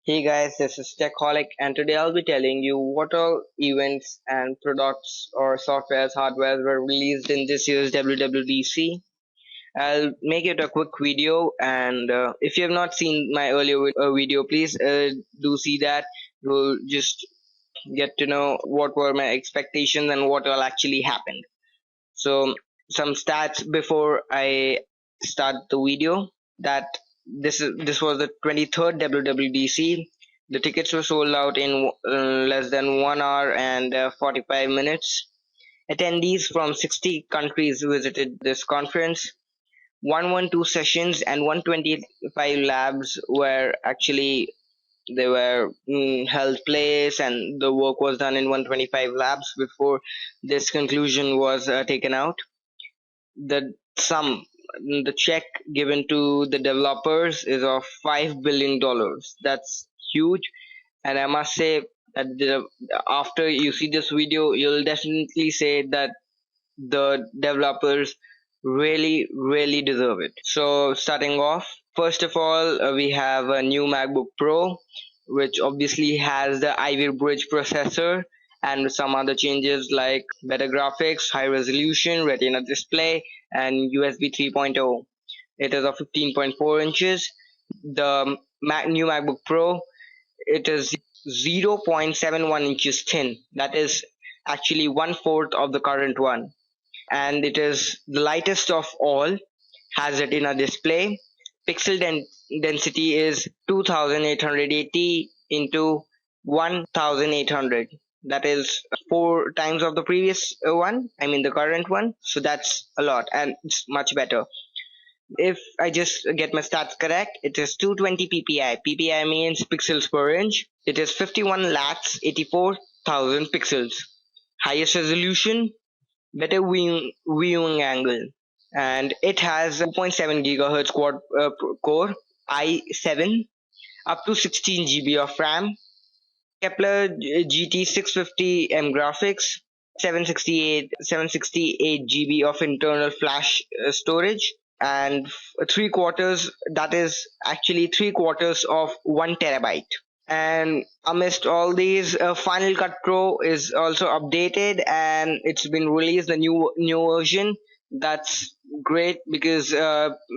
Hey guys, this is Techholic, and today I'll be telling you what all events and products or softwares, hardwares were released in this year's WWDC. I'll make it a quick video, and if you have not seen my earlier video, please do see that. You'll just get to know what were my expectations and what all actually happened. So, some stats before I start the video that this was the 23rd WWDC. The tickets were sold out in less than 1 hour and 45 minutes. Attendees from 60 countries visited this conference. 112 sessions and 125 labs were actually they were held place, and the work was done in 125 labs before this conclusion was taken out. The sum the check given to the developers is of $5 billion. That's huge, and I must say that after you see this video, you'll definitely say that the developers really deserve it. So starting off, first of all, we have a new MacBook Pro, which obviously has the Ivy Bridge processor and some other changes like better graphics, high resolution, Retina display, and USB 3.0. It is of 15.4 inches. The new MacBook Pro, it is 0.71 inches thin. That is actually one fourth of the current one, and it is the lightest of all. Has Retina display. Pixel density is 2880 into 1800. That is four times of the previous one. I mean the current one. So that's a lot, and it's much better. If I just get my stats correct, it is 220 ppi. Ppi means pixels per inch. It is 51 lakhs 84,000 pixels. Highest resolution, better viewing angle, and it has 2.7 gigahertz quad core i7, up to 16 GB of RAM, Kepler GT 650M graphics, 768 GB of internal flash storage, and three quarters, that is actually three quarters of 1 terabyte. And amidst all these, Final Cut Pro is also updated, and it's been released a new version. That's great because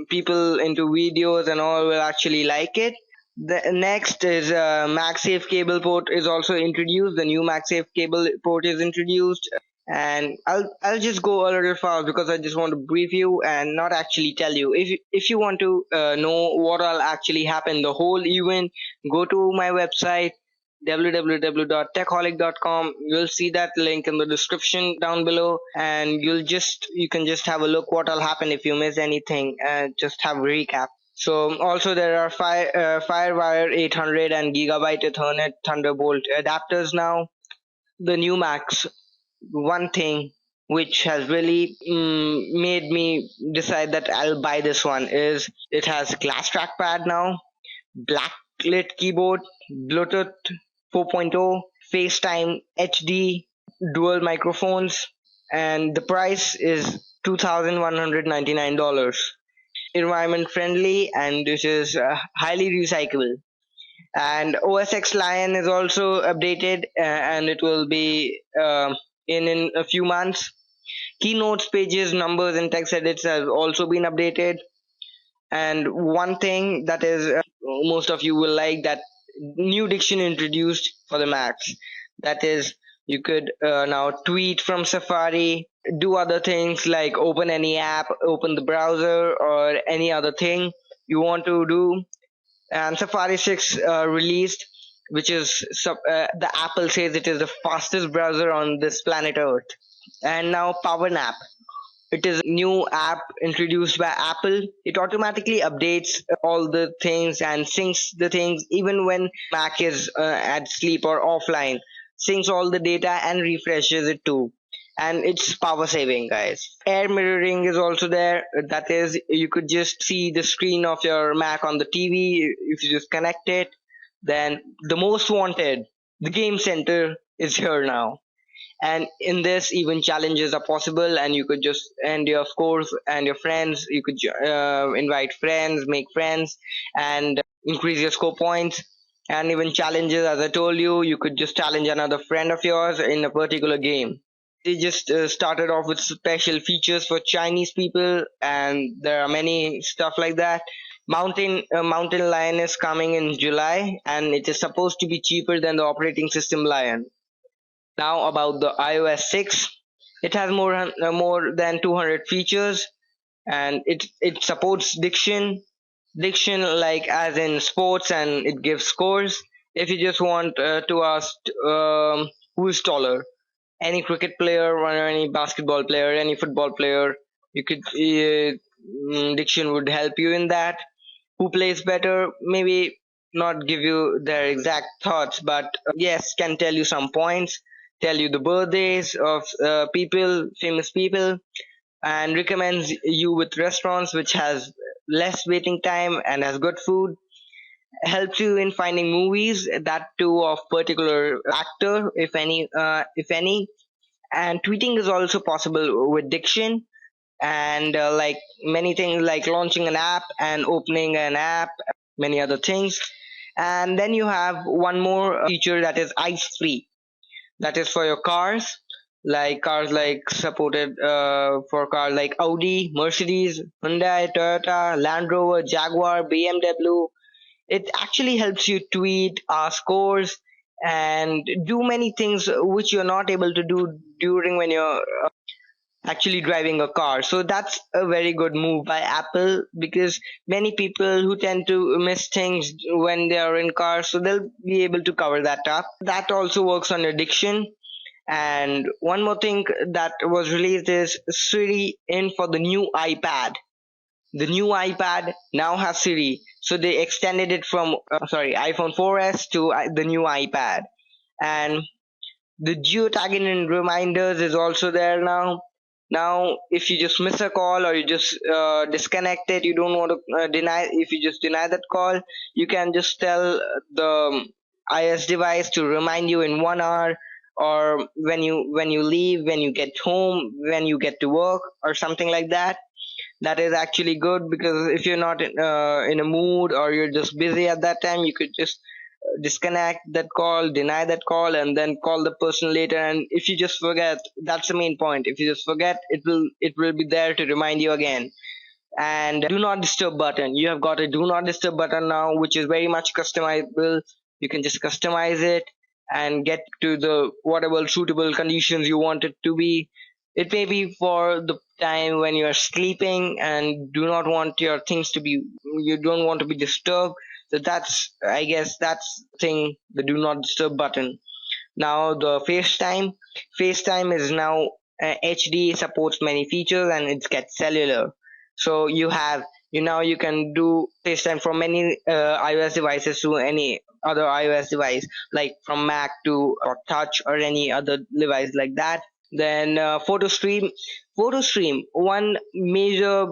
people into videos and all will actually like it. The next is MagSafe cable port is also introduced. The new MagSafe cable port is introduced, and I'll just go a little fast because I just want to brief you and not actually tell you. If you want to know what all actually happened, the whole event, go to my website www.techholic.com. You'll see that link in the description down below, and you can just have a look what all happened. If you miss anything, just have a recap. So also there are FireWire 800 and Gigabyte Ethernet Thunderbolt adapters now. The new Macs, one thing which has really made me decide that I'll buy this one is it has glass trackpad now, backlit keyboard, Bluetooth 4.0, FaceTime HD, dual microphones, and the price is $2,199. Environment friendly, and this is highly recyclable. And OS X Lion is also updated, and it will be in a few months. Keynotes, pages, numbers, and text edits have also been updated. And one thing that is most of you will like, that new diction introduced for the Macs. That is, you could now tweet from Safari, do other things like open any app, open the browser, or any other thing you want to do. And Safari 6 released, which is the Apple says it is the fastest browser on this planet Earth. And now Power Nap. It is a new app introduced by Apple. It automatically updates all the things and syncs the things even when Mac is at sleep or offline. Syncs all the data and refreshes it too. And it's power saving, guys. Air mirroring is also there. That is, you could just see the screen of your Mac on the TV if you just connect it. Then the most wanted, the Game Center is here now. And in this, even challenges are possible, and you could just, and your scores and your friends, you could invite friends, make friends, and increase your score points. and even challenges. As I told you, you could just challenge another friend of yours in a particular game. They just started off with special features for Chinese people, and there are many stuff like that. Mountain Lion is coming in July, and it is supposed to be cheaper than the operating system Lion. Now about the iOS 6, it has more than 200 features, and it supports diction like as in sports, and it gives scores. If you just want to ask who is taller, any cricket player or any basketball player, any football player, you could diction would help you in that. Who plays better? Maybe not give you their exact thoughts, but yes, can tell you some points, tell you the birthdays of famous people, and recommends you with restaurants which has less waiting time and has good food. Helps you in finding movies that too of particular actor, if any. And tweeting is also possible with diction, and like many things like launching an app and opening an app, many other things. And then you have one more feature that is ice free, that is for your cars like supported for cars like Audi, Mercedes, Hyundai, Toyota, Land Rover, Jaguar, BMW. It actually helps you tweet, ask scores, and do many things which you're not able to do during when you're actually driving a car. So that's a very good move by Apple, because many people who tend to miss things when they are in cars, so they'll be able to cover that up. That also works on addiction. And one more thing that was released is Siri in for the new iPad. The new iPad now has Siri, so they extended it from iPhone 4S to the new iPad. And the geotagging and reminders is also there now. Now, if you just miss a call or you just disconnect it, you don't want to if you just deny that call, you can just tell the iOS device to remind you in 1 hour, or when you leave, when you get home, when you get to work, or something like that. That is actually good, because if you're not in a mood or you're just busy at that time, you could just disconnect that call, deny that call, and then call the person later. And if you just forget, that's the main point. If you just forget, it will be there to remind you again. And do not disturb button, you have got a do not disturb button now, which is very much customizable. You can just customize it and get to the whatever suitable conditions you want it to be. It may be for the time when you are sleeping and do not want your things to be, you don't want to be disturbed. So that's, I guess that's the thing, the do not disturb button. Now the FaceTime is now HD, supports many features, and it gets cellular. So you can do FaceTime from many iOS devices to any other iOS device, like from Mac to or Touch or any other device like that. Then photo stream, one major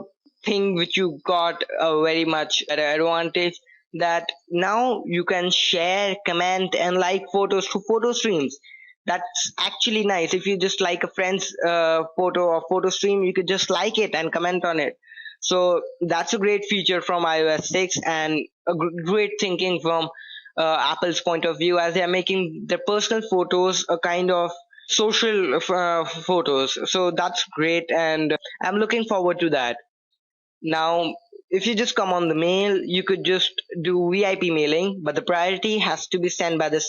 thing which you got a very much advantage, that now you can share, comment, and like photos through photo streams. That's actually nice. If you just like a friend's photo or photo stream, you could just like it and comment on it. So that's a great feature from iOS 6, and a great thinking from Apple's point of view, as they are making their personal photos a kind of social photos. So that's great, and I'm looking forward to that. Now, if you just come on the mail, you could just do VIP mailing, but the priority has to be set by the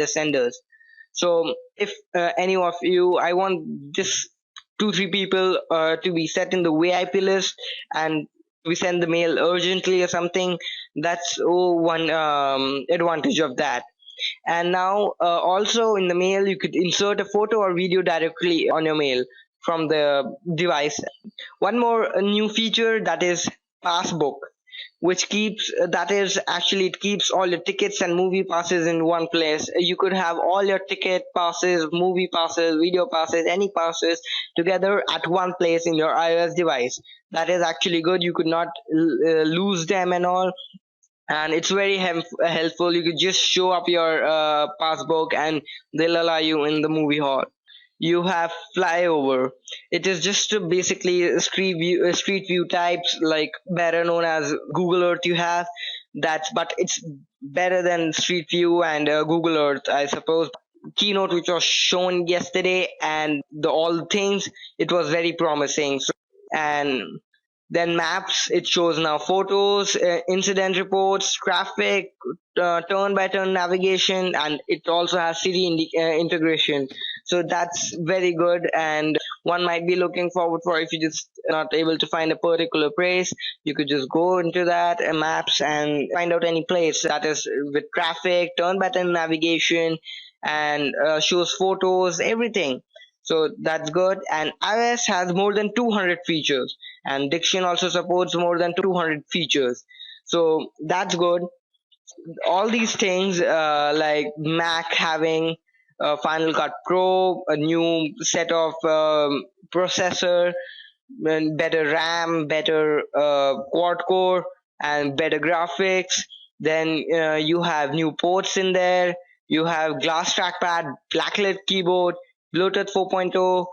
senders. So if any of you, I want just 2 3 people to be set in the VIP list, and we send the mail urgently or something. That's one advantage of that. And now also in the mail, you could insert a photo or video directly on your mail from the device. One more new feature, that is Passbook, which keeps that is actually it keeps all your tickets and movie passes in one place. You could have all your ticket passes, movie passes, video passes, any passes together at one place in your iOS device. That is actually good. You could not lose them and all, and it's very helpful. You could just show up your passbook, and they'll allow you in the movie hall. You have flyover. It is just basically street view types, like better known as Google Earth. You have but it's better than Street View and Google Earth, I suppose. Keynote which was shown yesterday and all things, it was very promising. And then maps, it shows now photos, incident reports, traffic, turn by turn navigation, and it also has Siri integration. So that's very good, and one might be looking forward for, if you just not able to find a particular place, you could just go into that maps and find out any place that is with traffic, turn by turn navigation, and shows photos, everything. So that's good. And iOS has more than 200 features, and Diction also supports more than 200 features. So that's good. All these things, like Mac having Final Cut Pro, a new set of processor, and better RAM, better quad core, and better graphics. Then you have new ports in there. You have glass trackpad, backlit keyboard, Bluetooth 4.0,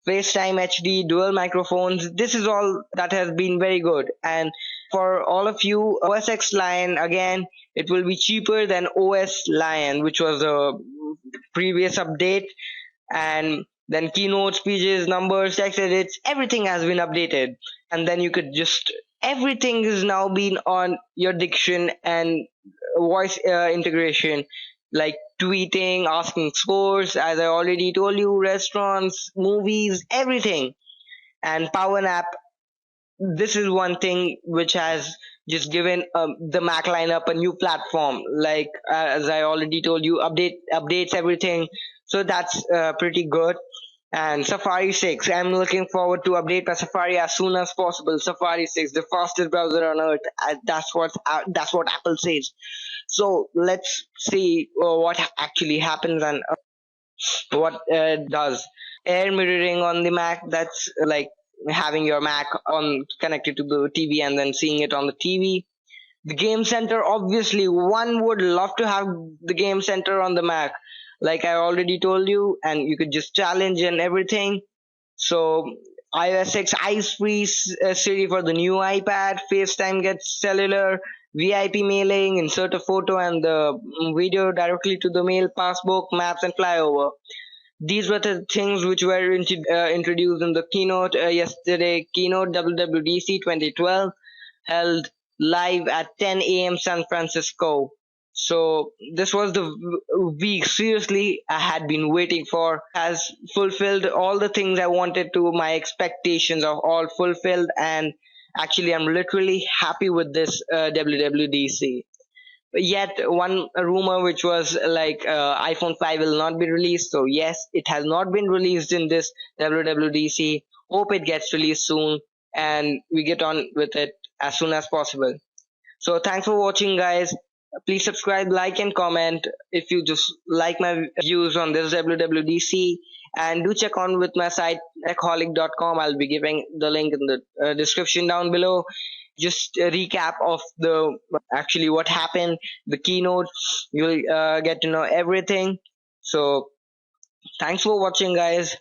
FaceTime HD, dual microphones. This is all that has been very good. And for all of you, OS X Lion, again, it will be cheaper than OS Lion, which was a previous update. And then keynote speeches, numbers, text edits, everything has been updated. And then you could just, everything is now been on your Diction and voice integration, like tweeting, asking scores, as I already told you, restaurants, movies, everything. And Power Nap, this is one thing which has just given the Mac lineup a new platform. Like as I already told you, updates everything. So that's pretty good. And Safari 6, I'm looking forward to update my Safari as soon as possible. Safari 6, the fastest browser on earth. That's what Apple says. So let's see what actually happens and what does. Air mirroring on the Mac, that's like having your Mac on connected to the TV and then seeing it on the TV. The game center, obviously, one would love to have the game center on the Mac, like I already told you, and you could just challenge and everything. So iOS 6 Ice Free Siri for the new iPad, FaceTime gets cellular, VIP mailing, insert a photo and the video directly to the mail, passbook, maps, and flyover. These were the things which were introduced in the keynote yesterday. Keynote WWDC 2012 held live at 10 a.m. San Francisco. So this was the week, seriously, I had been waiting for. Has fulfilled all the things I wanted to. My expectations are all fulfilled, and actually I'm literally happy with this WWDC. Yet one rumor which was like iPhone 5 will not be released. So yes, it has not been released in this WWDC. Hope it gets released soon and we get on with it as soon as possible. So thanks for watching, guys. Please subscribe, like, and comment if you just like my views on this WWDC. And do check on with my site techholic.com. I'll be giving the link in the description down below. Just a recap of the actually what happened, the keynote. You'll get to know everything. So thanks for watching, guys.